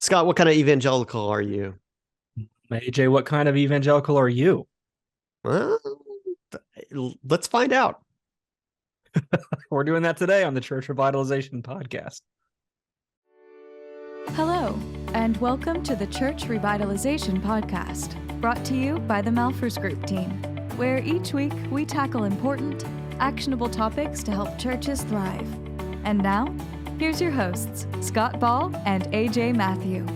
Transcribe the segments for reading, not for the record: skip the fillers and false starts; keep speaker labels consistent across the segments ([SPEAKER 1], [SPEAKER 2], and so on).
[SPEAKER 1] Scott, what kind of evangelical are you?
[SPEAKER 2] AJ, what kind of evangelical are you?
[SPEAKER 1] Well, let's find out.
[SPEAKER 2] We're doing that today on the Church Revitalization Podcast.
[SPEAKER 3] Hello, and welcome to the Church Revitalization Podcast, brought to you by the Malphurs Group team, where each week we tackle important, actionable topics to help churches thrive. And now, here's your hosts, Scott Ball and AJ Matthew.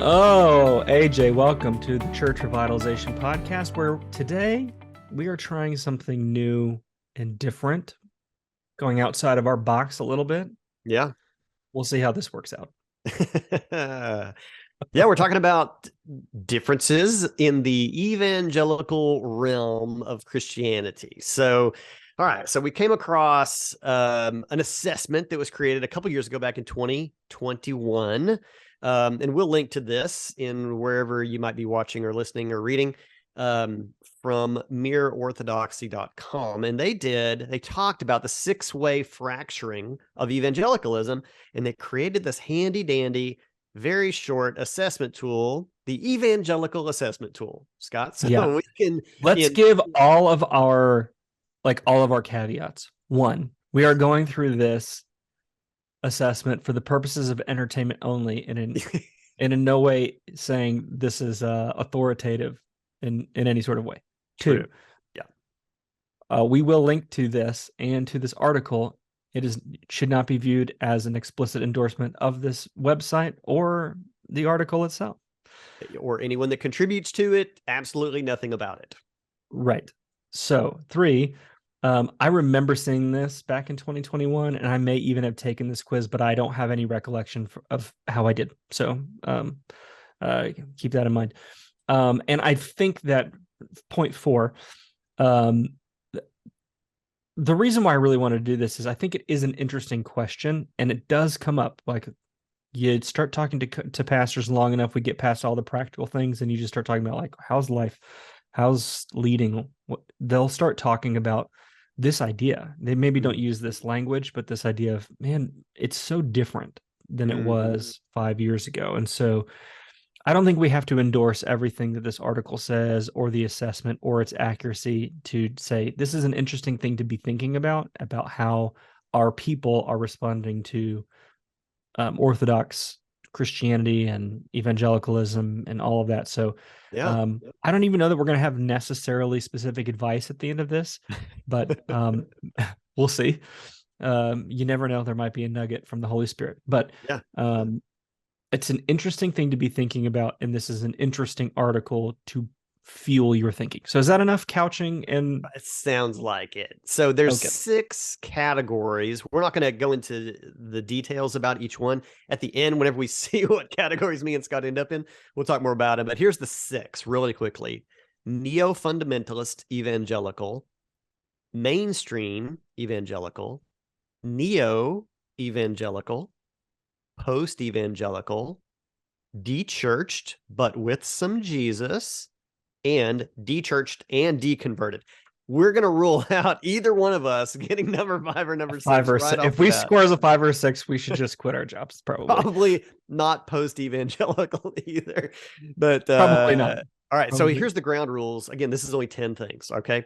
[SPEAKER 2] Oh, AJ, welcome to the Church Revitalization Podcast, where today we are trying something new and different, going outside of our box a little bit.
[SPEAKER 1] Yeah.
[SPEAKER 2] We'll see how this works out.
[SPEAKER 1] Yeah, we're talking about differences in the evangelical realm of Christianity. So, all right. So we came across an assessment that was created a couple years ago, back in 2021. And we'll link to this in wherever you might be watching or listening or reading, from mereorthodoxy.com. And they talked about the 6-way fracturing of evangelicalism, and they created this handy dandy, very short assessment tool, the Evangelical assessment tool, Scott. So
[SPEAKER 2] Yeah.
[SPEAKER 1] let's
[SPEAKER 2] give all of our caveats. One, we are going through this assessment for the purposes of entertainment only, and in no way saying this is authoritative in any sort of way.
[SPEAKER 1] True.
[SPEAKER 2] Two, we will link to this and to this article. It should not be viewed as an explicit endorsement of this website or the article itself.
[SPEAKER 1] Or anyone that contributes to it, absolutely nothing about it.
[SPEAKER 2] Right. So, three, I remember seeing this back in 2021, and I may even have taken this quiz, but I don't have any recollection of how I did. So keep that in mind. And I think that point 4, the reason why I really want to do this is I think it is an interesting question, and it does come up. Like, you start talking to pastors long enough, we get past all the practical things, and you just start talking about, like, how's life, how's leading. They'll start talking about this idea. They maybe don't use this language, but this idea of, man, it's so different than it was 5 years ago. And so I don't think we have to endorse everything that this article says or the assessment or its accuracy to say this is an interesting thing to be thinking about how our people are responding to Orthodox Christianity and evangelicalism and all of that. So I don't even know that we're going to have necessarily specific advice at the end of this, but we'll see. You never know. There might be a nugget from the Holy Spirit, but it's an interesting thing to be thinking about. And this is an interesting article to fuel your thinking. So is that enough couching? And
[SPEAKER 1] it sounds like it. So there's 6 categories. We're not going to go into the details about each one. At the end, whenever we see what categories me and Scott end up in, we'll talk more about them. But here's the 6 really quickly: neo-fundamentalist evangelical, mainstream evangelical, neo-evangelical, post-evangelical, dechurched but with some Jesus, and dechurched and deconverted. We're going to rule out either one of us getting number 5 or number 6.
[SPEAKER 2] 5 or 6. If we score as a 5 or 6, we should just quit our jobs. Probably
[SPEAKER 1] not post-evangelical either, but
[SPEAKER 2] probably not.
[SPEAKER 1] All right. So here's the ground rules. Again, this is only 10 things. Okay.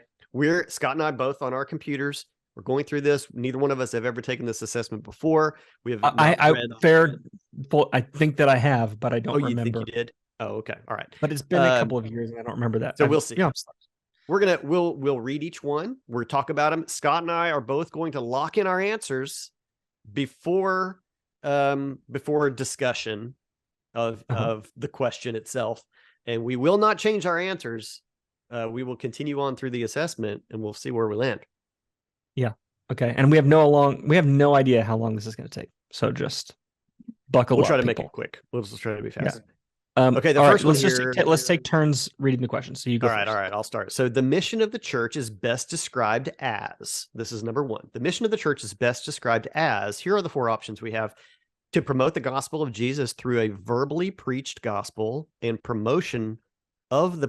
[SPEAKER 1] Scott and I both on our computers. We're going through this. Neither one of us have ever taken this assessment before. We have. I
[SPEAKER 2] think that I have, but I don't remember.
[SPEAKER 1] You think you did? Oh, okay. All right.
[SPEAKER 2] But it's been a couple of years, and I don't remember that.
[SPEAKER 1] So we'll see. We'll read each one. We'll talk about them. Scott and I are both going to lock in our answers before discussion of the question itself, and we will not change our answers. We will continue on through the assessment, and we'll see where we land.
[SPEAKER 2] Yeah. Okay. And we have no idea how long this is going to take. So just buckle up.
[SPEAKER 1] We'll try to make it quick. We'll just try to be fast.
[SPEAKER 2] Yeah.
[SPEAKER 1] Okay. The first one
[SPEAKER 2] let's take turns reading the questions. So you go.
[SPEAKER 1] All right. I'll start. So the mission of the church is best described as, this is number 1. The mission of the church is best described as, here are the 4 options we have: to promote the gospel of Jesus through a verbally preached gospel and promotion of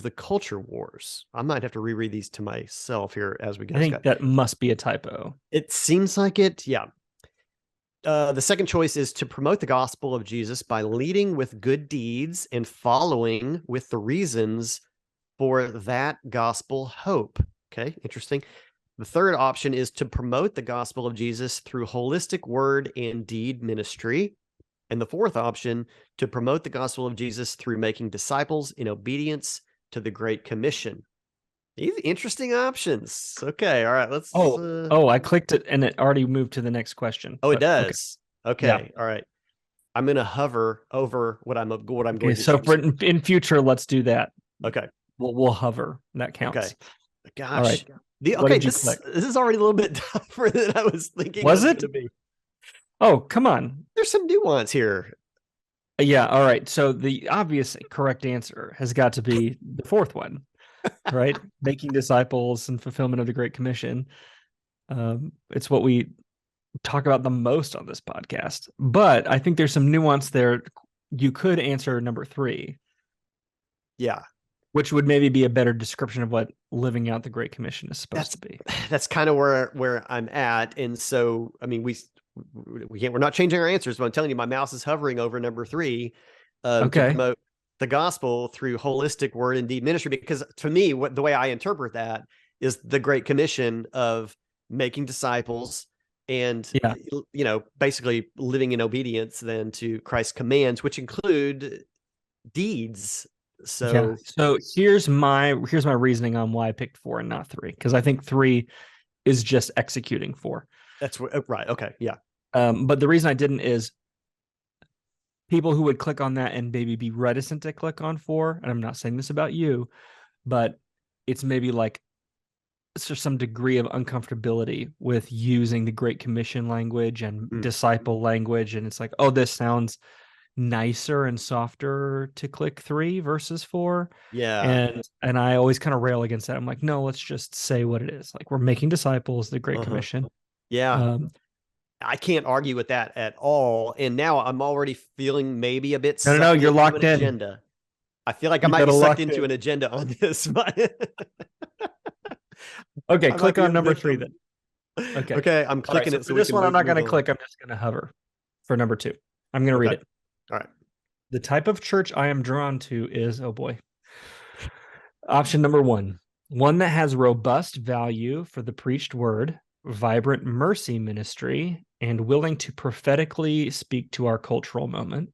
[SPEAKER 1] the culture wars. I might have to reread these to myself here as we go.
[SPEAKER 2] I think that must be a typo.
[SPEAKER 1] It seems like it. Yeah. The second choice is to promote the gospel of Jesus by leading with good deeds and following with the reasons for that gospel hope. Okay, interesting. The third option is to promote the gospel of Jesus through holistic word and deed ministry. And the fourth option, to promote the gospel of Jesus through making disciples in obedience to the Great Commission. These interesting options. Okay, all right, let's...
[SPEAKER 2] I clicked it and it already moved to the next question.
[SPEAKER 1] Oh, it does? Okay,
[SPEAKER 2] Yeah.
[SPEAKER 1] All right. I'm going to hover over what I'm going to
[SPEAKER 2] so
[SPEAKER 1] choose.
[SPEAKER 2] in future, let's do that.
[SPEAKER 1] Okay.
[SPEAKER 2] We'll hover. That counts.
[SPEAKER 1] Okay. Gosh.
[SPEAKER 2] All right.
[SPEAKER 1] This is already a little bit tougher than I was thinking.
[SPEAKER 2] Was it? Oh, come on.
[SPEAKER 1] There's some nuance here.
[SPEAKER 2] Yeah. All right. So the obvious correct answer has got to be the fourth one, right? Making disciples and fulfillment of the Great Commission. It's what we talk about the most on this podcast. But I think there's some nuance there. You could answer number 3.
[SPEAKER 1] Yeah.
[SPEAKER 2] Which would maybe be a better description of what living out the Great Commission is supposed to be.
[SPEAKER 1] That's kind of where I'm at. And so, I mean, we're not changing our answers, but I'm telling you, my mouse is hovering over number 3 to promote the gospel through holistic word and deed ministry. Because to me, the way I interpret that is the Great Commission of making disciples and, basically living in obedience then to Christ's commands, which include deeds. So
[SPEAKER 2] here's my reasoning on why I picked 4 and not 3, because I think 3 is just executing 4.
[SPEAKER 1] That's right. Okay. Yeah.
[SPEAKER 2] But the reason I didn't is people who would click on that and maybe be reticent to click on 4, and I'm not saying this about you, but it's maybe like it's just some degree of uncomfortability with using the Great Commission language and disciple language, and it's like, oh, this sounds nicer and softer to click 3 versus 4.
[SPEAKER 1] Yeah.
[SPEAKER 2] And I always kind of rail against that. I'm like, no, let's just say what it is. Like, we're making disciples, the Great Commission.
[SPEAKER 1] Yeah. I can't argue with that at all. And now I'm already feeling maybe a bit
[SPEAKER 2] No, you're locked in.
[SPEAKER 1] Agenda. I feel like I might be sucked into an agenda on this. But
[SPEAKER 2] okay, click on number 3 then.
[SPEAKER 1] Okay, I'm clicking it.
[SPEAKER 2] So for this one, I'm not going to click. I'm just going to hover for number 2. I'm going to read it.
[SPEAKER 1] All right.
[SPEAKER 2] The type of church I am drawn to is, oh boy. Option number 1, one that has robust value for the preached word, vibrant mercy ministry, and willing to prophetically speak to our cultural moment.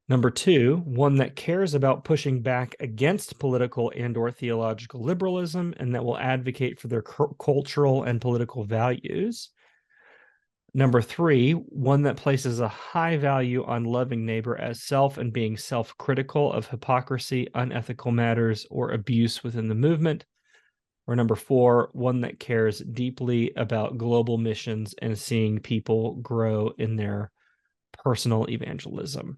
[SPEAKER 2] Number 2, one that cares about pushing back against political and or theological liberalism and that will advocate for their cultural and political values. Number 3, one that places a high value on loving neighbor as self and being self-critical of hypocrisy, unethical matters, or abuse within the movement. Or number 4, one that cares deeply about global missions and seeing people grow in their personal evangelism.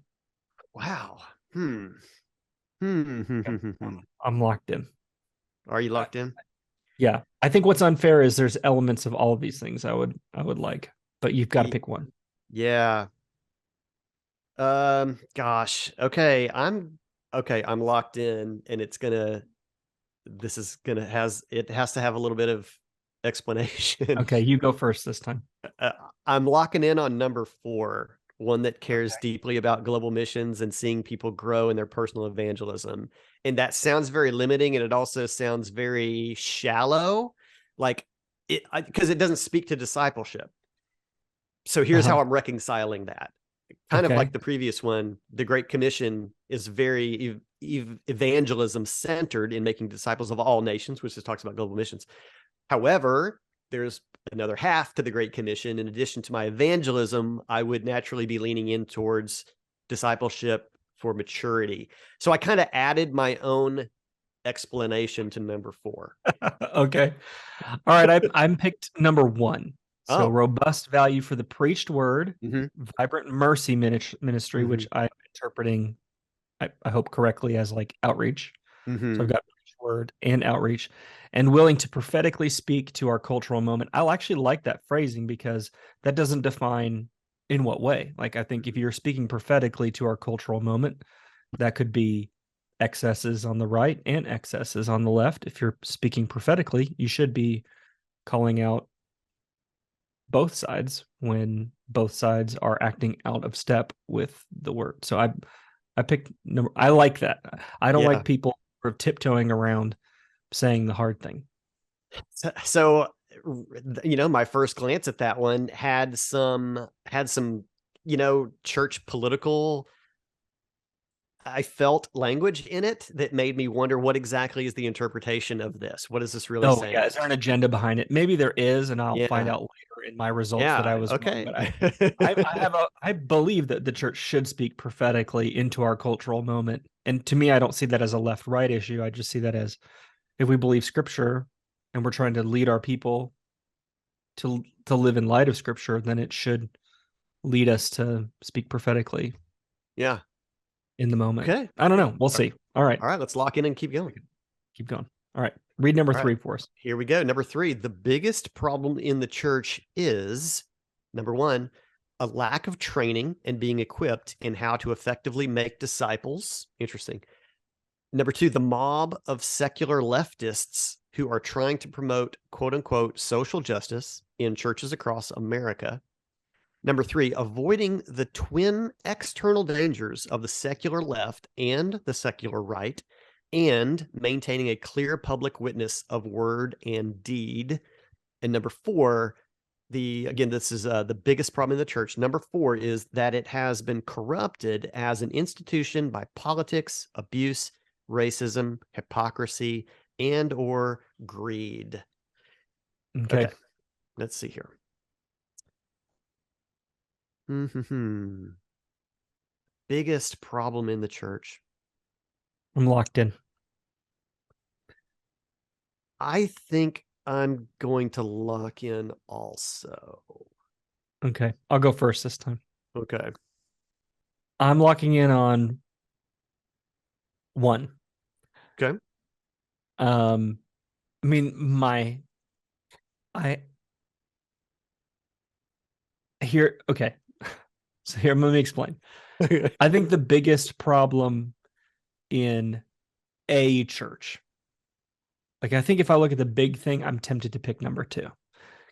[SPEAKER 1] Wow.
[SPEAKER 2] I'm locked in.
[SPEAKER 1] Are you locked in?
[SPEAKER 2] Yeah. I think what's unfair is there's elements of all of these things I would like. But you've got to pick one.
[SPEAKER 1] Yeah. Gosh. Okay. I'm locked in, and it has to have a little bit of explanation.
[SPEAKER 2] Okay. You go first this time.
[SPEAKER 1] I'm locking in on number 4, one that cares deeply about global missions and seeing people grow in their personal evangelism. And that sounds very limiting. And it also sounds very shallow, because it doesn't speak to discipleship. So here's how I'm reconciling that. Kind of like the previous one, the Great Commission is very evangelism centered in making disciples of all nations, which just talks about global missions. However, there's another half to the Great Commission. In addition to my evangelism, I would naturally be leaning in towards discipleship for maturity. So I kind of added my own explanation to number 4.
[SPEAKER 2] Okay. All right. I'm picked number 1. So robust value for the preached word, vibrant mercy ministry, which I'm interpreting, I hope correctly, as like outreach. So I've got preached word and outreach, and willing to prophetically speak to our cultural moment. I'll actually like that phrasing because that doesn't define in what way. Like, I think if you're speaking prophetically to our cultural moment, that could be excesses on the right and excesses on the left. If you're speaking prophetically, you should be calling out both sides when both sides are acting out of step with the word. So I picked number. I like that. I don't like people sort of tiptoeing around saying the hard thing.
[SPEAKER 1] So, my first glance at that one had some, church political, I felt, language in it that made me wonder what exactly is the interpretation of this. What is this really saying?
[SPEAKER 2] Yeah, is there an agenda behind it? Maybe there is, and I'll find out later in my results that I was
[SPEAKER 1] okay.
[SPEAKER 2] wrong. But I believe that the church should speak prophetically into our cultural moment. And to me, I don't see that as a left-right issue. I just see that as, if we believe Scripture and we're trying to lead our people to live in light of Scripture, then it should lead us to speak prophetically.
[SPEAKER 1] Yeah.
[SPEAKER 2] In the moment.
[SPEAKER 1] Okay.
[SPEAKER 2] I don't know. We'll see. All right.
[SPEAKER 1] All right. Let's lock in and keep going.
[SPEAKER 2] Keep going. All right. Read number 3 for us.
[SPEAKER 1] Here we go. Number 3. The biggest problem in the church is, number 1, a lack of training and being equipped in how to effectively make disciples. Interesting. Number 2, the mob of secular leftists who are trying to promote quote unquote social justice in churches across America. Number 3, avoiding the twin external dangers of the secular left and the secular right, and maintaining a clear public witness of word and deed. And number 4, this is the biggest problem in the church. Number 4 is that it has been corrupted as an institution by politics, abuse, racism, hypocrisy, and or greed. Okay. Let's see here. Biggest problem in the church.
[SPEAKER 2] I'm locked in.
[SPEAKER 1] I think I'm going to lock in also.
[SPEAKER 2] Okay. I'll go first this time.
[SPEAKER 1] Okay.
[SPEAKER 2] I'm locking in on 1.
[SPEAKER 1] Okay.
[SPEAKER 2] Okay. So here, let me explain. I think the biggest problem in a church, I think if I look at the big thing, I'm tempted to pick number 2,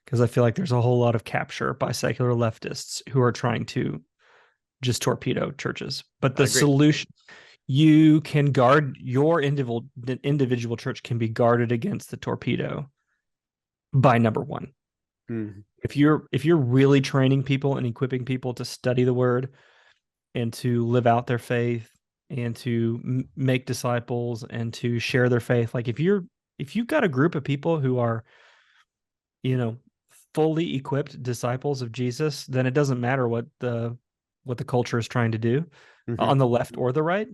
[SPEAKER 2] because I feel like there's a whole lot of capture by secular leftists who are trying to just torpedo churches. But the solution, you can guard your individual church can be guarded against the torpedo by number 1.
[SPEAKER 1] Mm-hmm.
[SPEAKER 2] If you're really training people and equipping people to study the word and to live out their faith and to make disciples and to share their faith, if you've got a group of people who are, fully equipped disciples of Jesus, then it doesn't matter what the culture is trying to do on the left or the right.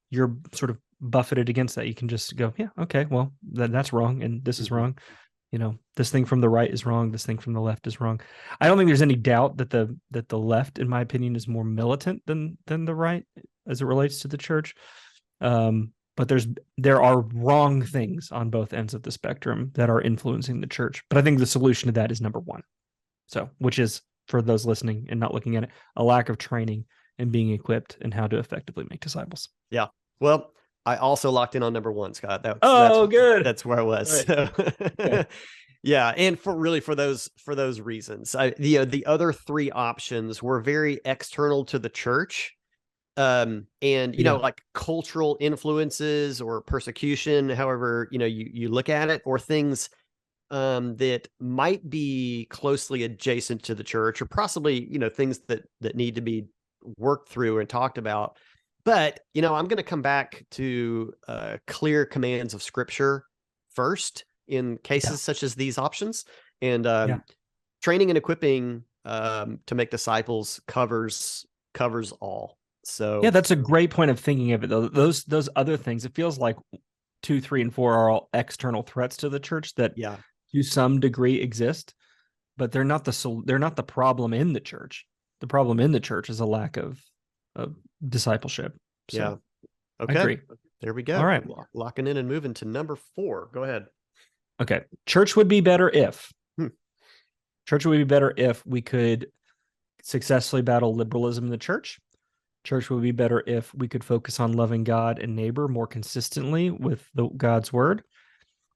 [SPEAKER 2] You're sort of buffeted against that. You can just go, yeah, okay, well, that's wrong, and this is wrong. This thing from the right is wrong. This thing from the left is wrong. I don't think there's any doubt that the left, in my opinion, is more militant than the right as it relates to the church. But there are wrong things on both ends of the spectrum that are influencing the church. But I think the solution to that is number 1. So, which is, for those listening and not looking at it, a lack of training and being equipped in how to effectively make disciples.
[SPEAKER 1] Yeah. Well, I also locked in on number 1, Scott. That's
[SPEAKER 2] good.
[SPEAKER 1] That's where I was. Right. So. Okay. Yeah, and for those reasons, the other 3 options were very external to the church, and like cultural influences or persecution, however you look at it, or things that might be closely adjacent to the church, or possibly things that need to be worked through and talked about. But, I'm going to come back to clear commands of Scripture first in cases such as these options. And training and equipping to make disciples covers all. So
[SPEAKER 2] yeah, that's a great point of thinking of it, though. Those other things, it feels like 2, 3, and 4 are all external threats to the church that to some degree exist, but they're not the problem in the church. The problem in the church is a lack of discipleship. So,
[SPEAKER 1] okay.
[SPEAKER 2] I agree.
[SPEAKER 1] There we go.
[SPEAKER 2] All right.
[SPEAKER 1] Locking in and moving to number 4. Go ahead.
[SPEAKER 2] Okay. Church would be better if we could successfully battle liberalism in the church. Church would be better if we could focus on loving God and neighbor more consistently with God's word.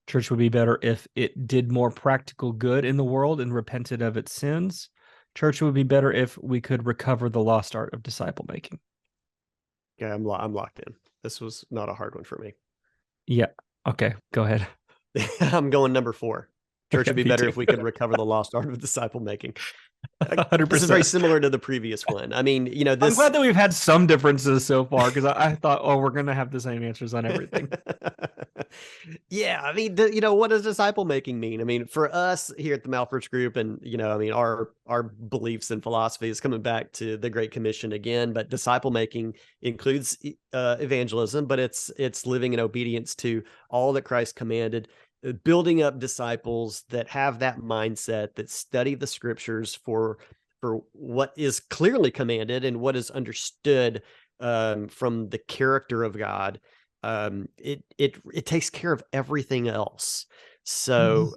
[SPEAKER 2] Church would be better if it did more practical good in the world and repented of its sins. Church would be better if we could recover the lost art of disciple making.
[SPEAKER 1] Okay, I'm locked in. This was not a hard one for me.
[SPEAKER 2] Yeah. Okay, go ahead.
[SPEAKER 1] I'm going number 4. Church
[SPEAKER 2] Yeah,
[SPEAKER 1] would be
[SPEAKER 2] me
[SPEAKER 1] better
[SPEAKER 2] too.
[SPEAKER 1] if we could recover the lost art of disciple making.
[SPEAKER 2] 100%.
[SPEAKER 1] This is very similar to the previous one. I mean,
[SPEAKER 2] I'm glad that we've had some differences so far, because I thought, oh, we're going to have the same answers on everything.
[SPEAKER 1] Yeah, I mean, what does disciple making mean? I mean, for us here at the Malphurs group, and I mean, our beliefs and philosophy is coming back to the Great Commission again. But disciple making includes evangelism, but it's living in obedience to all that Christ commanded, building up disciples that have that mindset, that study the scriptures for what is clearly commanded and what is understood from the character of God. It takes care of everything else. So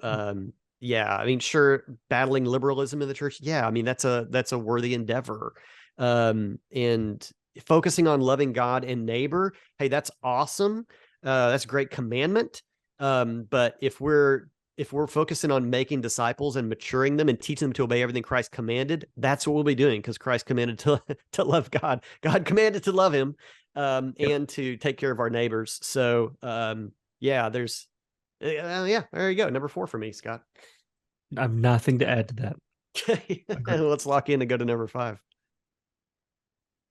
[SPEAKER 1] yeah, I mean, sure, battling liberalism in the church, yeah, I mean, that's a worthy endeavor. And focusing on loving God and neighbor, hey, that's awesome. That's a great commandment. But if we're focusing on making disciples and maturing them and teaching them to obey everything Christ commanded, that's what we'll be doing, because Christ commanded to love God. God commanded to love him, and to take care of our neighbors. So yeah, yeah, there you go. Number 4 for me, Scott.
[SPEAKER 2] I have nothing to add to that.
[SPEAKER 1] Okay, let's lock in and go to number 5.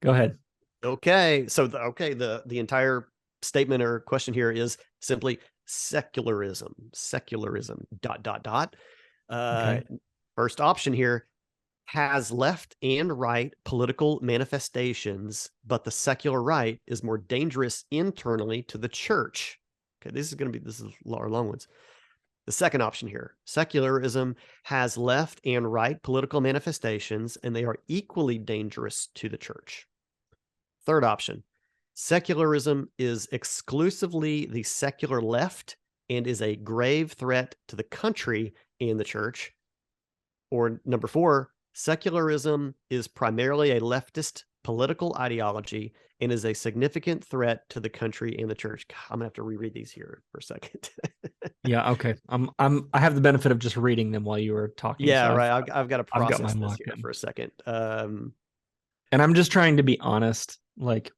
[SPEAKER 2] Go ahead.
[SPEAKER 1] Okay, so the entire statement or question here is simply secularism.
[SPEAKER 2] Okay.
[SPEAKER 1] First option here: has left and right political manifestations, but the secular right is more dangerous internally to the church. Okay, this is our long ones. The second option here: secularism has left and right political manifestations, and they are equally dangerous to the church. Third option: secularism is exclusively the secular left and is a grave threat to the country and the church. Or number 4: secularism is primarily a leftist political ideology and is a significant threat to the country and the church. God, I'm gonna have to reread these here for a second.
[SPEAKER 2] Yeah. Okay. I have the benefit of just reading them while you were talking.
[SPEAKER 1] Yeah,
[SPEAKER 2] so
[SPEAKER 1] right. I've got to process
[SPEAKER 2] mine
[SPEAKER 1] this
[SPEAKER 2] locked
[SPEAKER 1] here
[SPEAKER 2] in.
[SPEAKER 1] for a second.
[SPEAKER 2] And I'm just trying to be honest. Like,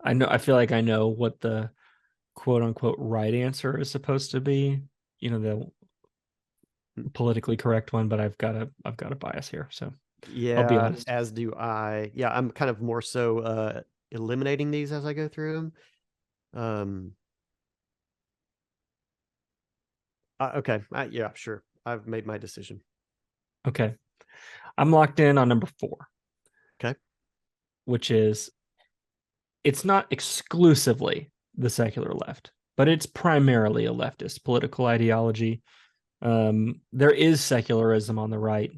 [SPEAKER 2] I feel like I know what the quote unquote right answer is supposed to be, the politically correct one, but I've got a bias here. So
[SPEAKER 1] yeah,
[SPEAKER 2] I'll be honest.
[SPEAKER 1] as do I. Yeah, I'm kind of more so eliminating these as I go through them. Okay. Yeah, sure. I've made my decision.
[SPEAKER 2] Okay. I'm locked in on number 4.
[SPEAKER 1] Okay.
[SPEAKER 2] Which is, it's not exclusively the secular left, but it's primarily a leftist political ideology. There is secularism on the right,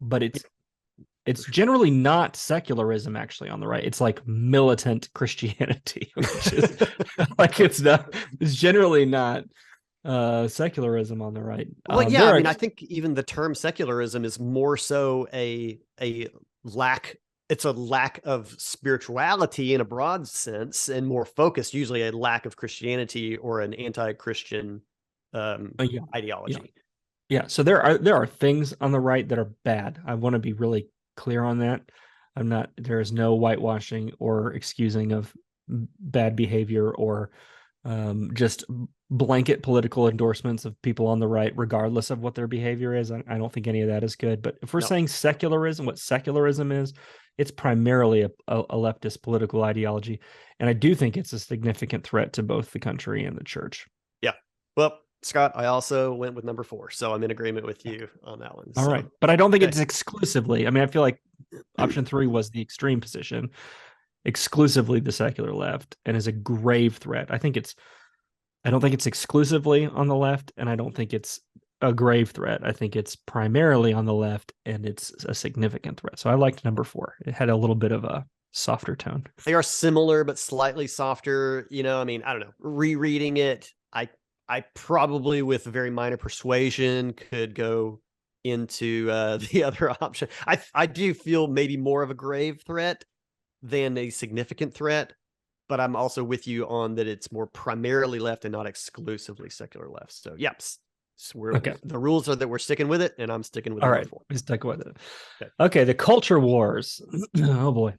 [SPEAKER 2] but it's generally not secularism actually on the right. It's like militant Christianity, which is like it's generally not secularism on the right.
[SPEAKER 1] Well, yeah, I mean, I think even the term secularism is more so a lack. It's a lack of spirituality in a broad sense, and more focused, usually a lack of Christianity or an anti-Christian ideology.
[SPEAKER 2] Yeah. So there are things on the right that are bad. I want to be really clear on that. There is no whitewashing or excusing of bad behavior or just blanket political endorsements of people on the right, regardless of what their behavior is. I don't think any of that is good. But if we're saying secularism, what secularism is, it's primarily a leftist political ideology. And I do think it's a significant threat to both the country and the church.
[SPEAKER 1] Yeah. Well, Scott, I also went with number 4, so I'm in agreement with you on that one.
[SPEAKER 2] All right. But I don't think it's exclusively. I mean, I feel like option 3 was the extreme position, exclusively the secular left, and is a grave threat. I don't think it's exclusively on the left, and I don't think it's a grave threat. I think it's primarily on the left, and it's a significant threat. So I liked number 4. It had a little bit of a softer tone.
[SPEAKER 1] They are similar, but slightly softer. I mean, I don't know. Rereading it, I probably, with very minor persuasion, could go into the other option. I do feel maybe more of a grave threat than a significant threat, but I'm also with you on that it's more primarily left and not exclusively secular left. So, yep,
[SPEAKER 2] Okay.
[SPEAKER 1] The rules are that we're sticking with it, and I'm sticking with
[SPEAKER 2] All
[SPEAKER 1] number
[SPEAKER 2] right,
[SPEAKER 1] 4.
[SPEAKER 2] we stuck with it.
[SPEAKER 1] Okay.
[SPEAKER 2] The culture wars. Oh boy.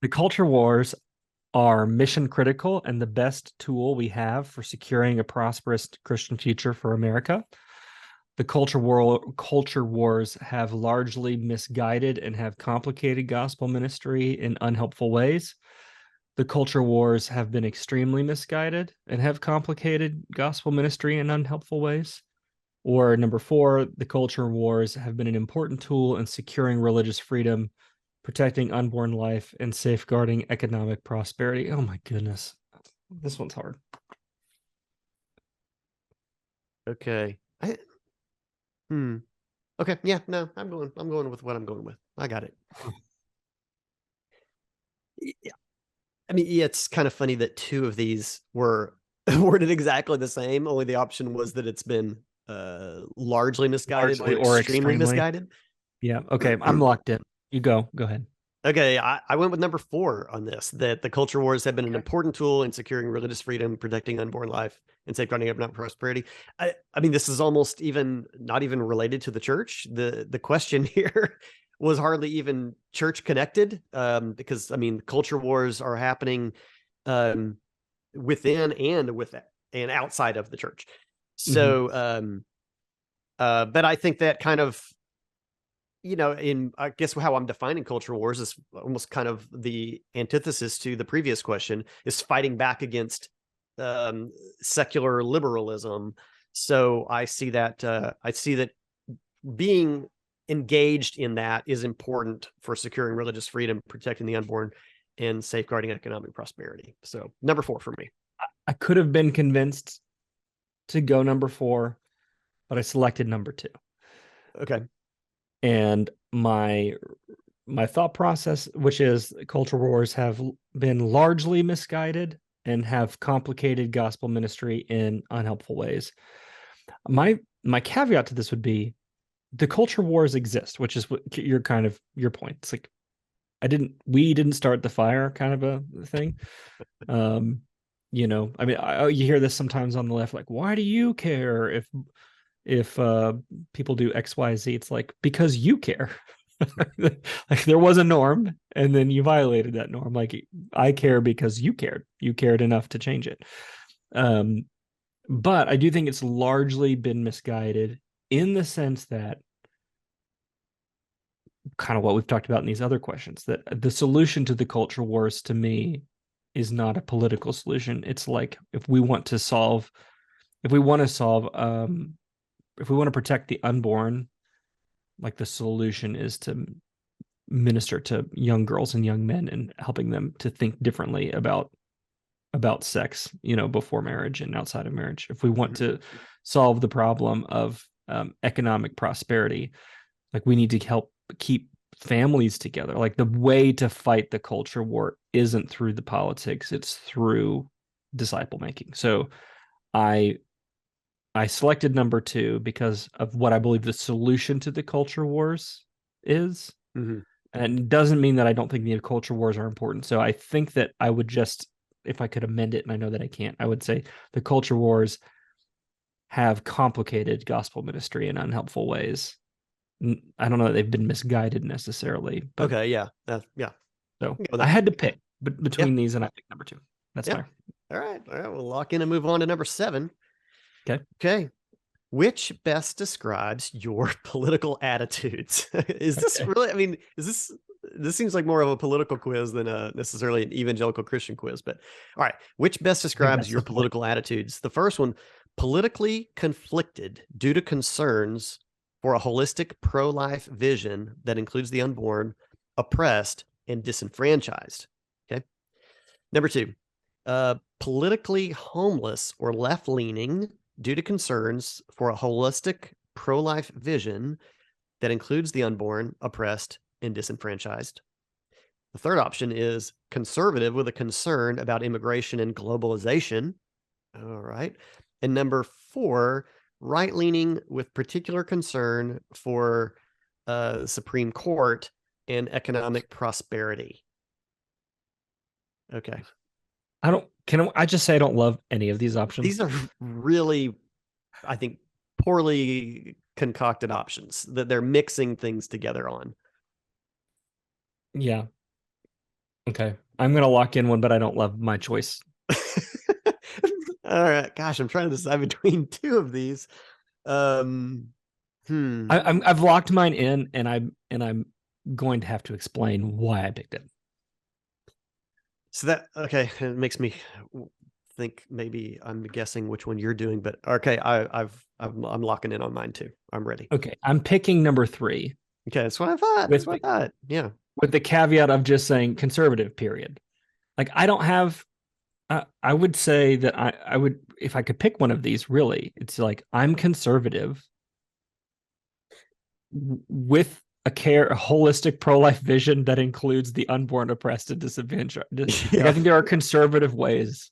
[SPEAKER 2] The culture wars are mission critical and the best tool we have for securing a prosperous Christian future for America. The culture wars have largely misguided and have complicated gospel ministry in unhelpful ways. The culture wars have been extremely misguided and have complicated gospel ministry in unhelpful ways. Or number 4, the culture wars have been an important tool in securing religious freedom, protecting unborn life, and safeguarding economic prosperity. Oh my goodness. This one's hard.
[SPEAKER 1] Okay. Okay. Yeah, no, I'm going with what I'm going with. I got it. Yeah. I mean, yeah, it's kind of funny that 2 of these were worded exactly the same. Only the option was that it's been largely misguided or extremely misguided.
[SPEAKER 2] Yeah. Okay. I'm locked in. You go ahead.
[SPEAKER 1] Okay, I went with number 4 on this, that the culture wars have been an important tool in securing religious freedom, protecting unborn life, and safeguarding economic prosperity. I mean, this is almost not even related to the church. The question here was hardly even church connected, because I mean, culture wars are happening within and outside of the church. So, but I think that kind of, I guess how I'm defining culture wars is almost kind of the antithesis to the previous question, is fighting back against secular liberalism. So I see that being engaged in that is important for securing religious freedom, protecting the unborn, and safeguarding economic prosperity. So number 4 for me.
[SPEAKER 2] I could have been convinced to go number 4, but I selected number 2.
[SPEAKER 1] Okay.
[SPEAKER 2] And my thought process, which is culture wars have been largely misguided and have complicated gospel ministry in unhelpful ways. My caveat to this would be the culture wars exist, which is what your point. It's like we didn't start the fire kind of a thing. I mean, you hear this sometimes on the left, like, why do you care if people do X, Y, Z? It's like, because you care. Like, there was a norm and then you violated that norm. Like, I care because you cared enough to change it. But I do think it's largely been misguided in the sense that kind of what we've talked about in these other questions, that the solution to the culture wars to me is not a political solution. It's like, if we want to protect the unborn, like, the solution is to minister to young girls and young men and helping them to think differently about sex, before marriage and outside of marriage. If we want to solve the problem of economic prosperity, like, we need to help keep families together. Like, the way to fight the culture war isn't through the politics, it's through disciple making. So I selected number 2 because of what I believe the solution to the culture wars is.
[SPEAKER 1] Mm-hmm.
[SPEAKER 2] And it doesn't mean that I don't think the culture wars are important. So I think that I would just, if I could amend it, and I know that I can't, I would say the culture wars have complicated gospel ministry in unhelpful ways. I don't know that they've been misguided necessarily. But,
[SPEAKER 1] okay, yeah. Yeah.
[SPEAKER 2] So I had to pick between these, and I picked number 2. That's fair.
[SPEAKER 1] All right. We'll lock in and move on to number 7.
[SPEAKER 2] Okay.
[SPEAKER 1] Which best describes your political attitudes? Is this really, I mean, this seems like more of a political quiz than necessarily an evangelical Christian quiz, but all right. Which best describes your political attitudes? The first one, politically conflicted due to concerns for a holistic pro-life vision that includes the unborn, oppressed, and disenfranchised. Okay. Number 2, politically homeless or left-leaning due to concerns for a holistic pro-life vision that includes the unborn, oppressed, and disenfranchised. The third option is conservative with a concern about immigration and globalization. All right. And number 4, right-leaning with particular concern for Supreme Court and economic prosperity. Okay.
[SPEAKER 2] Can I just say I don't love any of these options?
[SPEAKER 1] These are really I think, poorly concocted options that they're mixing things together on.
[SPEAKER 2] Yeah. Okay. I'm going to lock in one, but I don't love my choice.
[SPEAKER 1] All right. Gosh, I'm trying to decide between two of these.
[SPEAKER 2] I've locked mine in, and I'm going to have to explain why I picked it.
[SPEAKER 1] So it makes me think maybe I'm guessing which one you're doing, but okay, I'm locking in on mine too. I'm ready.
[SPEAKER 2] Okay, I'm picking number 3.
[SPEAKER 1] Okay, that's what I thought. Yeah,
[SPEAKER 2] with the caveat of just saying conservative. Period. Like I don't have. I would say that I would, if I could pick one of these. Really, it's like I'm conservative with a holistic pro-life vision that includes the unborn, oppressed, and disadvantaged. Like, I think there are conservative ways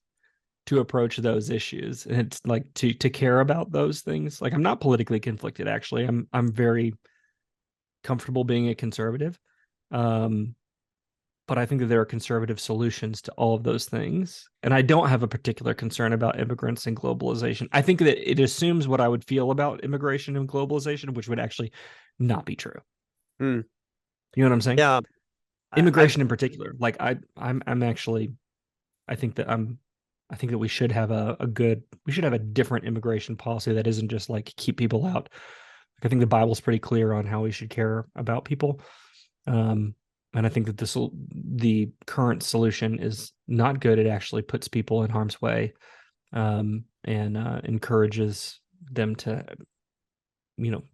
[SPEAKER 2] to approach those issues, and it's like to care about those things. Like I'm not politically conflicted. Actually, I'm very comfortable being a conservative, but I think that there are conservative solutions to all of those things, and I don't have a particular concern about immigrants and globalization. I think that it assumes what I would feel about immigration and globalization, which would actually not be true. You know what I'm saying?
[SPEAKER 1] Yeah.
[SPEAKER 2] Immigration in particular. Like I think that we should have we should have a different immigration policy that isn't just like keep people out. Like, I think the Bible's pretty clear on how we should care about people. And I think that the current solution is not good. It actually puts people in harm's way, and encourages them to,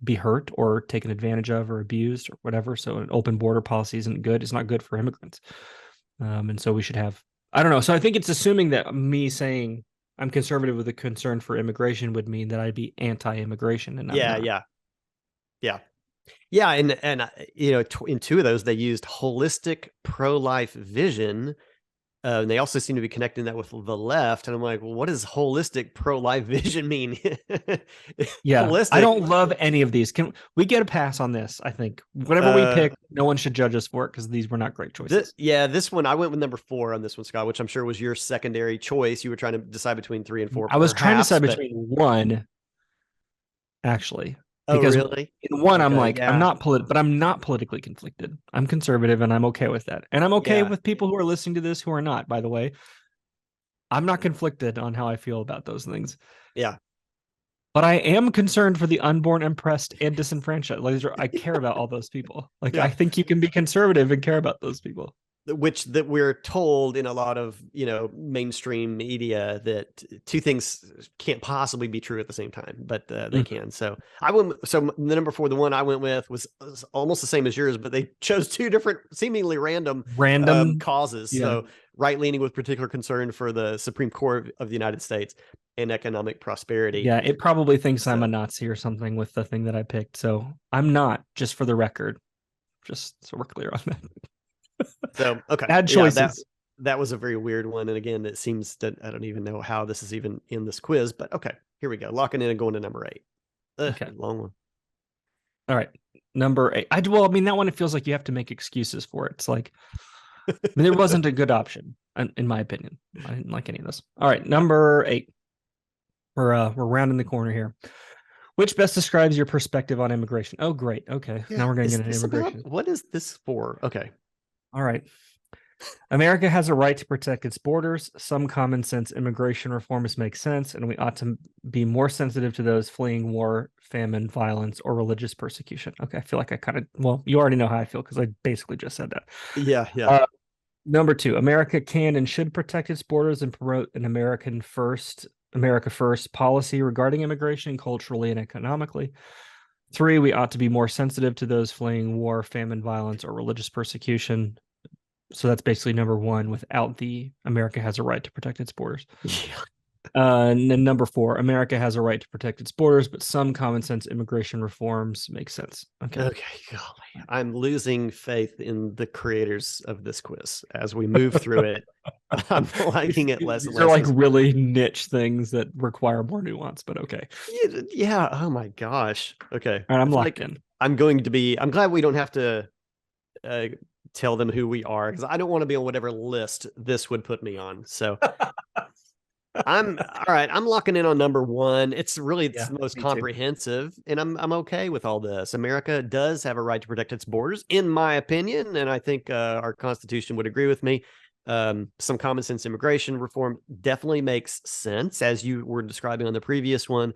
[SPEAKER 2] be hurt or taken advantage of or abused or whatever. So an open border policy isn't good. It's not good for immigrants. And so we should have, I don't know. So I think it's assuming that me saying I'm conservative with a concern for immigration would mean that I'd be anti-immigration. And
[SPEAKER 1] yeah. And in two of those, they used holistic pro-life vision. And they also seem to be connecting that with the left. And I'm like, well, what does holistic pro-life vision mean?
[SPEAKER 2] Yeah,
[SPEAKER 1] holistic.
[SPEAKER 2] I don't love any of these. Can we get a pass on this? I think whatever we pick, no one should judge us for it because these were not great choices.
[SPEAKER 1] This one, I went with number 4 on this one, Scott, which I'm sure was your secondary choice. You were trying to decide between 3 and 4.
[SPEAKER 2] I was trying to decide between 1, actually. Because
[SPEAKER 1] really?
[SPEAKER 2] In 1, I'm like, yeah. But I'm not politically conflicted. I'm conservative, and I'm okay with that. And I'm okay with people who are listening to this who are not, by the way. I'm not conflicted on how I feel about those things.
[SPEAKER 1] Yeah.
[SPEAKER 2] But I am concerned for the unborn, oppressed, and disenfranchised. Like, I care about all those people. Like, I think you can be conservative and care about those people.
[SPEAKER 1] Which that we're told in a lot of, mainstream media that two things can't possibly be true at the same time, but they can. So the number 4, the one I went with was almost the same as yours, but they chose 2 different, seemingly random causes. Yeah. So right-leaning with particular concern for the Supreme Court of the United States and economic prosperity.
[SPEAKER 2] Yeah, it probably thinks I'm a Nazi or something with the thing that I picked. So I'm not, just for the record, just so we're clear on that.
[SPEAKER 1] So, okay.
[SPEAKER 2] Bad choices.
[SPEAKER 1] Yeah, that was a very weird one. And again, it seems that I don't even know how this is even in this quiz, but okay, here we go. Locking in and going to number 8. Okay. Long one.
[SPEAKER 2] All right. Number 8. That one, it feels like you have to make excuses for it. It's like, there wasn't a good option, in my opinion. I didn't like any of this. All right. Number 8. We're rounding the corner here. Which best describes your perspective on immigration? Oh, great. Okay. Yeah. Now we're going to get into immigration.
[SPEAKER 1] What is this for? Okay.
[SPEAKER 2] All right. America has a right to protect its borders. Some common sense immigration reforms make sense, and we ought to be more sensitive to those fleeing war, famine, violence, or religious persecution. Okay, I feel like you already know how I feel because I basically just said that.
[SPEAKER 1] Yeah.
[SPEAKER 2] Number 2, America can and should protect its borders and promote an America first policy regarding immigration culturally and economically. 3, we ought to be more sensitive to those fleeing war, famine, violence, or religious persecution. So that's basically number 1 without the America has a right to protect its borders.
[SPEAKER 1] Yeah.
[SPEAKER 2] And then number 4, America has a right to protect its borders, but some common sense immigration reforms make sense. Okay.
[SPEAKER 1] Golly. I'm losing faith in the creators of this quiz as we move through it. I'm liking it less and less.
[SPEAKER 2] They're like really niche things that require more nuance, but okay.
[SPEAKER 1] Yeah. Oh my gosh. Okay.
[SPEAKER 2] All right, I'm locked in.
[SPEAKER 1] I'm glad we don't have to tell them who we are because I don't want to be on whatever list this would put me on. So I'm all right. I'm locking in on number one. It's really the most
[SPEAKER 2] me too.
[SPEAKER 1] comprehensive, and I'm okay with all this. America does have a right to protect its borders, in my opinion, and I think our Constitution would agree with me. Some common sense immigration reform definitely makes sense, as you were describing on the previous one.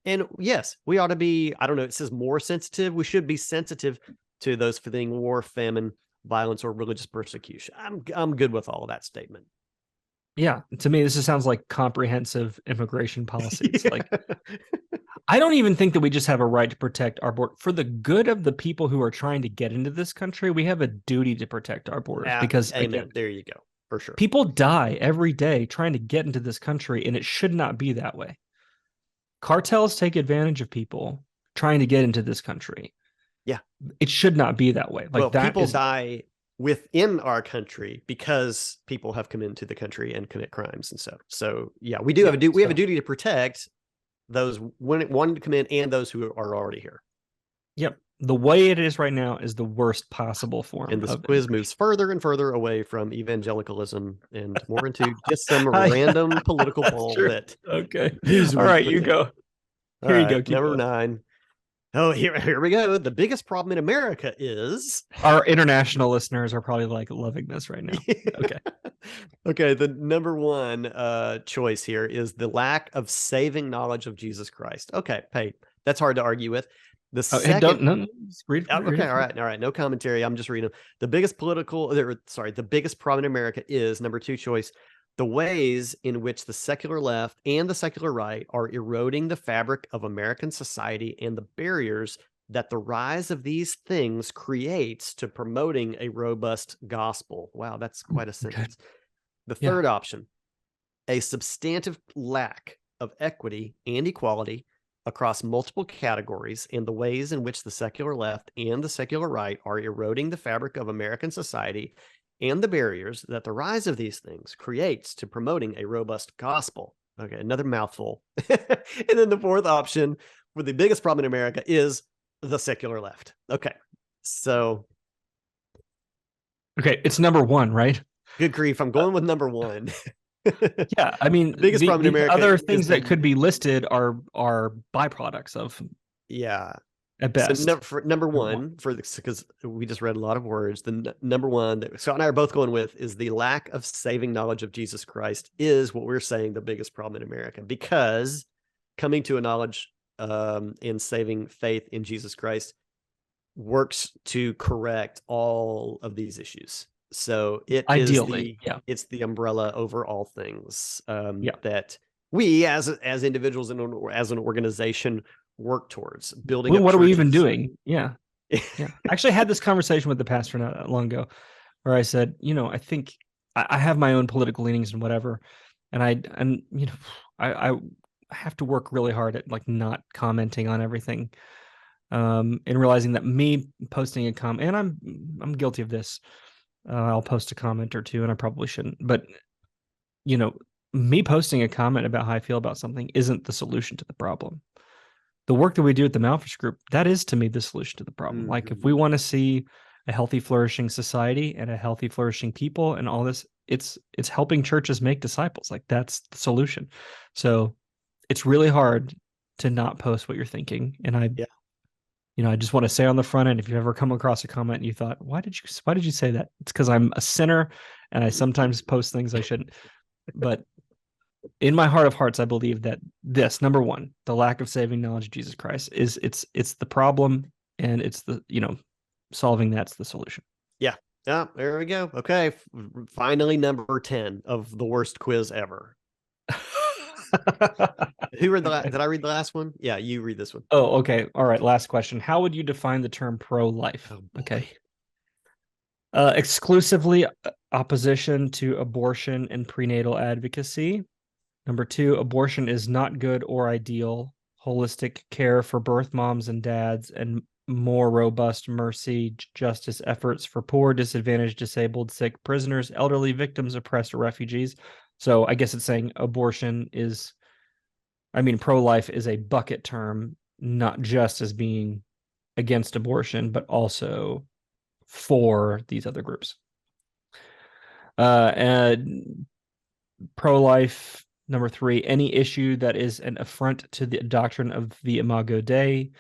[SPEAKER 1] And yes, we ought to be. I don't know. It says more sensitive. We should be sensitive to those fleeing war, famine, violence, or religious persecution. I'm good with all of that statement.
[SPEAKER 2] Yeah, to me, this just sounds like comprehensive immigration policies. Like, I don't even think that we just have a right to protect our border for the good of the people who are trying to get into this country. We have a duty to protect our borders because,
[SPEAKER 1] amen.
[SPEAKER 2] again,
[SPEAKER 1] There you go, for sure.
[SPEAKER 2] People die every day trying to get into this country, and it should not be that way. Cartels take advantage of people trying to get into this country.
[SPEAKER 1] Yeah,
[SPEAKER 2] it should not be that way. Like,
[SPEAKER 1] people die within our country because people have come into the country and commit crimes and stuff. So yeah, we have a duty to protect those wanting to come in and those who are already here.
[SPEAKER 2] Yep. The way it is right now is the worst possible form.
[SPEAKER 1] And this quiz moves further and further away from evangelicalism and more into just some random political bullshit.
[SPEAKER 2] Okay. All right, you go. Here you go.
[SPEAKER 1] Number 9. Oh, here we go. The biggest problem in America is...
[SPEAKER 2] Our international listeners are probably like loving this right now. Okay.
[SPEAKER 1] Okay, the number 1 choice here is the lack of saving knowledge of Jesus Christ. Okay, hey, that's hard to argue with. The second...
[SPEAKER 2] read
[SPEAKER 1] okay, all right. No commentary. I'm just reading them. The biggest problem in America is, number 2 choice, the ways in which the secular left and the secular right are eroding the fabric of American society and the barriers that the rise of these things creates to promoting a robust gospel. Wow, that's quite a sentence. Okay. The third option, a substantive lack of equity and equality across multiple categories and the ways in which the secular left and the secular right are eroding the fabric of American society and the barriers that the rise of these things creates to promoting a robust gospel. Okay, another mouthful. And then the fourth option for the biggest problem in America is the secular left. Okay, so.
[SPEAKER 2] Okay, it's number 1, right?
[SPEAKER 1] Good grief, I'm going with number 1.
[SPEAKER 2] Yeah, I mean,
[SPEAKER 1] the biggest problem in America.
[SPEAKER 2] Other things that could be listed are byproducts of.
[SPEAKER 1] Yeah.
[SPEAKER 2] At best.
[SPEAKER 1] So number 1, because we just read a lot of words, the number 1 that Scott and I are both going with is the lack of saving knowledge of Jesus Christ is what we're saying the biggest problem in America, because coming to a knowledge and saving faith in Jesus Christ works to correct all of these issues. So it's the umbrella over all things that we as individuals and as an organization work towards building.
[SPEAKER 2] What are we even doing? Yeah. I actually had this conversation with the pastor not that long ago where I said, I think I have my own political leanings and whatever. And I have to work really hard at like not commenting on everything. And realizing that me posting a comment, and I'm guilty of this. I'll post a comment or two and I probably shouldn't, but me posting a comment about how I feel about something isn't the solution to the problem. The work that we do at the Malphurs group, that is to me the solution to the problem. Mm-hmm. Like if we want to see a healthy, flourishing society and a healthy, flourishing people and all this, it's helping churches make disciples. Like that's the solution. So it's really hard to not post what you're thinking. And I just want to say on the front end, if you ever come across a comment and you thought, why did you say that? It's because I'm a sinner and I sometimes post things I shouldn't. But in my heart of hearts, I believe that this, number 1, the lack of saving knowledge of Jesus Christ it's the problem, and it's the, solving that's the solution.
[SPEAKER 1] Yeah. Yeah. There we go. Okay. Finally, number 10 of the worst quiz ever. Did I read the last one? Yeah, you read this one.
[SPEAKER 2] Oh, okay. All right. Last question. How would you define the term pro-life? Okay. Exclusively opposition to abortion and prenatal advocacy. Number 2, abortion is not good or ideal. Holistic care for birth moms and dads and more robust mercy, justice efforts for poor, disadvantaged, disabled, sick, prisoners, elderly, victims, oppressed, or refugees. So I guess it's saying pro-life is a bucket term, not just as being against abortion, but also for these other groups. And pro-life Number 3, any issue that is an affront to the doctrine of the Imago Dei,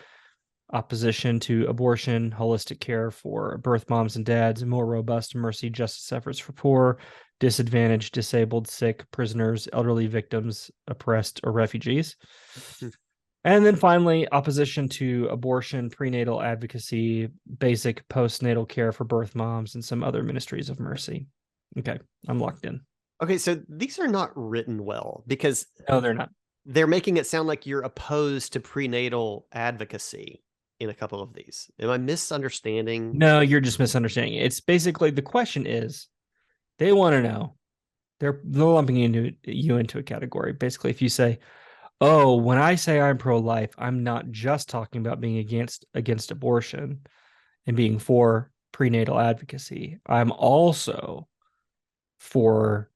[SPEAKER 2] opposition to abortion, holistic care for birth moms and dads, more robust mercy justice efforts for poor, disadvantaged, disabled, sick, prisoners, elderly victims, oppressed, or refugees. And then finally, opposition to abortion, prenatal advocacy, basic postnatal care for birth moms, and some other ministries of mercy. Okay, I'm locked in.
[SPEAKER 1] Okay, so these are not written well because
[SPEAKER 2] No, they're not.
[SPEAKER 1] They're making it sound like you're opposed to prenatal advocacy in a couple of these. Am I misunderstanding?
[SPEAKER 2] No, you're just misunderstanding it. It's basically, the question is, they want to know. They're lumping you into a category. Basically, if you say, oh, when I say I'm pro-life, I'm not just talking about being against abortion and being for prenatal advocacy. I'm also for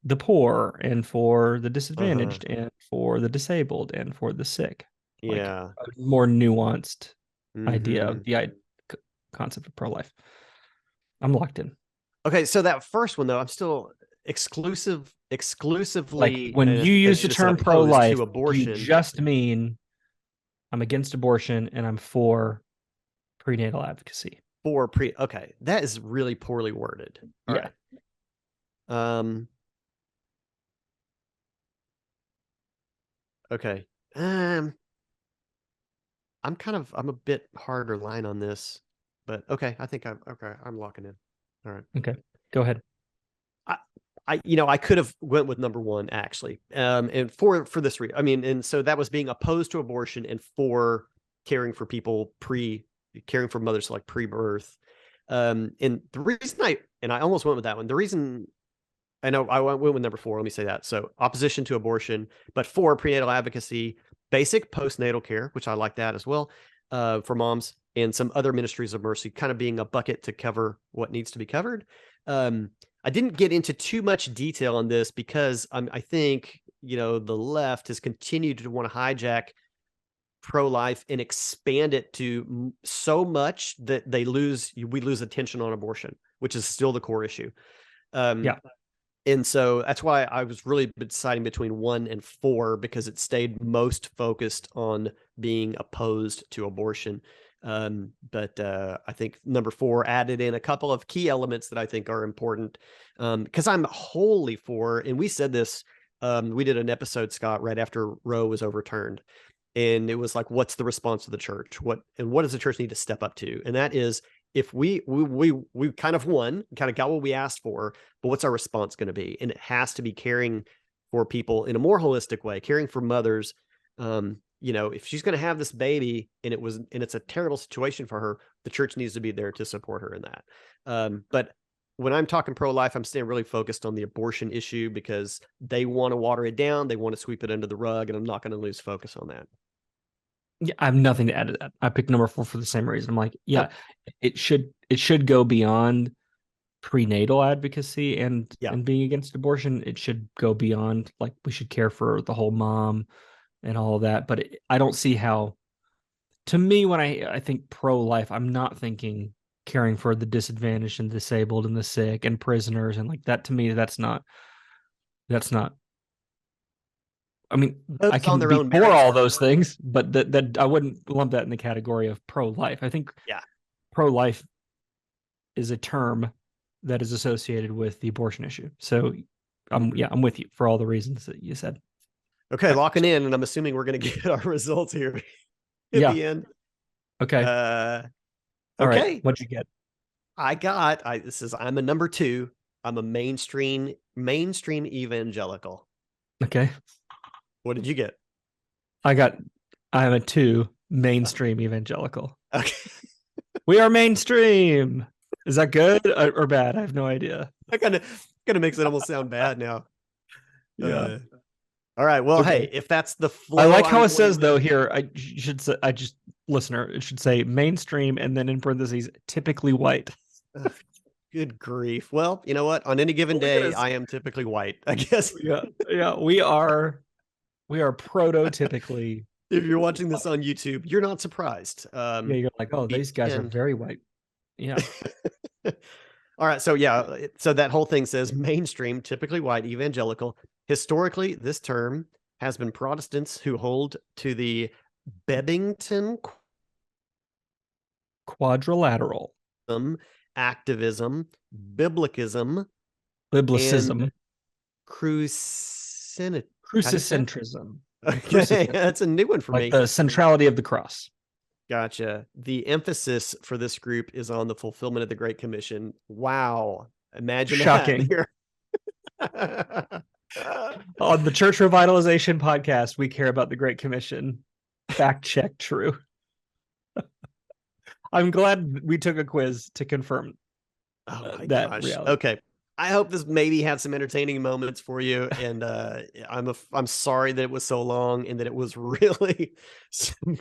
[SPEAKER 2] the poor and for the disadvantaged and for the disabled and for the sick.
[SPEAKER 1] Yeah.
[SPEAKER 2] Like a more nuanced idea of the concept of pro-life. I'm locked in.
[SPEAKER 1] Okay, so that first one though, I'm still exclusively
[SPEAKER 2] like when you use the term pro-life,
[SPEAKER 1] to abortion,
[SPEAKER 2] you just mean I'm against abortion and I'm for prenatal advocacy.
[SPEAKER 1] Okay, that is really poorly worded. All right. Okay. I'm a bit harder line on this, but okay, I think I'm locking in. All right.
[SPEAKER 2] Okay, go ahead.
[SPEAKER 1] I could have went with number 1 actually. And for this reason, I mean, and so that was being opposed to abortion and for caring for people caring for mothers like pre-birth. And the reason I almost went with that one. The reason I know I went with number 4. Let me say that. So opposition to abortion, but for prenatal advocacy, basic postnatal care, which I like that as well, for moms, and some other ministries of mercy, kind of being a bucket to cover what needs to be covered. I didn't get into too much detail on this because I think, the left has continued to want to hijack pro-life and expand it to so much that we lose attention on abortion, which is still the core issue. And so that's why I was really deciding between 1 and 4, because it stayed most focused on being opposed to abortion. But I think number 4 added in a couple of key elements that I think are important, because I'm wholly for, and we said this, we did an episode, Scott, right after Roe was overturned. And it was like, what's the response of the church? What does the church need to step up to? And that is, if we kind of won, kind of got what we asked for, but what's our response going to be? And it has to be caring for people in a more holistic way, caring for mothers. If she's going to have this baby and it's a terrible situation for her, the church needs to be there to support her in that. But when I'm talking pro-life, I'm staying really focused on the abortion issue because they want to water it down. They want to sweep it under the rug, and I'm not going to lose focus on that.
[SPEAKER 2] Yeah, I have nothing to add to that. I picked number 4 for the same reason. I'm like, it should go beyond prenatal advocacy and being against abortion. It should go beyond, like, we should care for the whole mom and all of that. But I don't see how. To me, when I think pro-life, I'm not thinking caring for the disadvantaged and disabled and the sick and prisoners and like that. To me, that's not. I mean, I can be for all those things, but that I wouldn't lump that in the category of pro-life. I think pro-life is a term that is associated with the abortion issue. So I'm with you for all the reasons that you said.
[SPEAKER 1] Okay, locking in, and I'm assuming we're going to get our results here at the end.
[SPEAKER 2] Okay.
[SPEAKER 1] All
[SPEAKER 2] right. What'd you get?
[SPEAKER 1] I'm a number 2. I'm a mainstream evangelical.
[SPEAKER 2] Okay.
[SPEAKER 1] What did you get?
[SPEAKER 2] I'm a 2, mainstream evangelical.
[SPEAKER 1] Okay.
[SPEAKER 2] We are mainstream. Is that good or bad? I have no idea.
[SPEAKER 1] That kind of makes it almould sound bad now.
[SPEAKER 2] Yeah.
[SPEAKER 1] All right. Well,
[SPEAKER 2] okay.
[SPEAKER 1] Hey, if that's the flow,
[SPEAKER 2] I like how it says though here. Listener, it should say mainstream and then in parentheses, typically white.
[SPEAKER 1] Good grief. Well, you know what? On any given day, I am typically white, I guess.
[SPEAKER 2] Yeah. We are prototypically.
[SPEAKER 1] If you're watching this on YouTube, you're not surprised.
[SPEAKER 2] You're like, oh, these guys are very white. Yeah.
[SPEAKER 1] All All right. So yeah, so that whole thing says mainstream, typically white, evangelical. Historically, this term has been Protestants who hold to the Bebbington
[SPEAKER 2] Quadrilateral.
[SPEAKER 1] activism, biblicism,
[SPEAKER 2] Biblicism.
[SPEAKER 1] and crucicentrism.
[SPEAKER 2] Crucicentrism.
[SPEAKER 1] Okay, that's a new one for
[SPEAKER 2] Like
[SPEAKER 1] me.
[SPEAKER 2] the centrality of the cross.
[SPEAKER 1] Gotcha. The emphasis for this group is on the fulfillment of the Great Commission. Wow. Imagine
[SPEAKER 2] Shocking.
[SPEAKER 1] that.
[SPEAKER 2] On the Church Revitalization Podcast, we care about the Great Commission. Fact check true. I'm glad we took a quiz to confirm
[SPEAKER 1] Oh my
[SPEAKER 2] that
[SPEAKER 1] gosh.
[SPEAKER 2] reality.
[SPEAKER 1] Okay. I hope this maybe had some entertaining moments for you. And I'm sorry that it was so long and that it was really some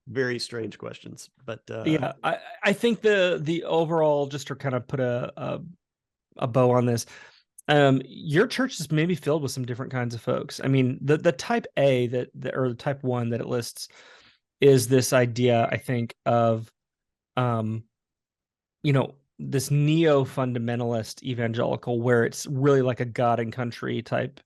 [SPEAKER 1] very strange questions. But
[SPEAKER 2] yeah, I think the overall, just to kind of put a bow on this, your church is maybe filled with some different kinds of folks. I mean, the type A or the type 1 that it lists is this idea, I think, of this neo-fundamentalist evangelical, where it's really like a God and country type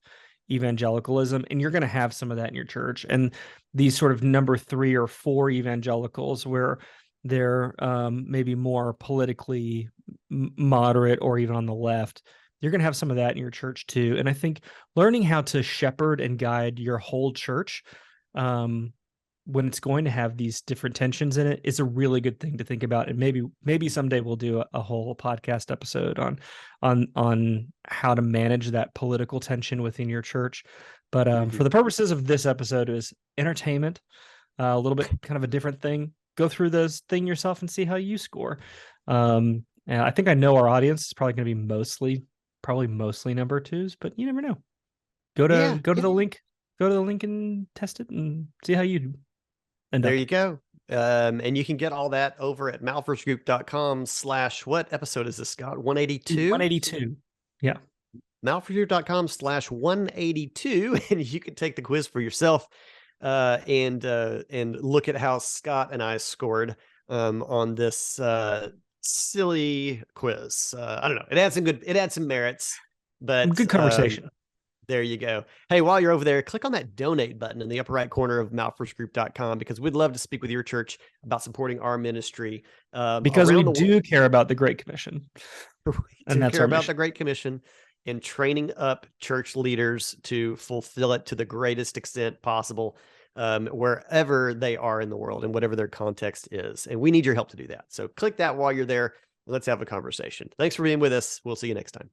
[SPEAKER 2] evangelicalism, and you're going to have some of that in your church. And these sort of number 3 or 4 evangelicals, where they're maybe more politically moderate or even on the left, you're going to have some of that in your church too. And I think learning how to shepherd and guide your whole church when it's going to have these different tensions in it is a really good thing to think about. And maybe someday we'll do a whole podcast episode on how to manage that political tension within your church. But for the purposes of this episode, it was entertainment, a little bit kind of a different thing. Go through this thing yourself and see how you score. And I think I know our audience is probably going to be mostly number 2s, but you never know. Go to the link. Go to the link and test it and see how you end up.
[SPEAKER 1] There you go. And you can get all that over at malphursgroup.com/ what episode is this, Scott? 182?
[SPEAKER 2] 182. Yeah.
[SPEAKER 1] malphursgroup.com/182, and you can take the quiz for yourself and look at how Scott and I scored on this silly quiz. I don't know. It had some merits, but
[SPEAKER 2] good conversation.
[SPEAKER 1] There you go. Hey, while you're over there, click on that donate button in the upper right corner of malphursgroup.com, because we'd love to speak with your church about supporting our ministry.
[SPEAKER 2] Because we do care about the Great Commission.
[SPEAKER 1] And that's care about the Great Commission and training up church leaders to fulfill it to the greatest extent possible, wherever they are in the world and whatever their context is. And we need your help to do that. So click that while you're there. Let's have a conversation. Thanks for being with us. We'll see you next time.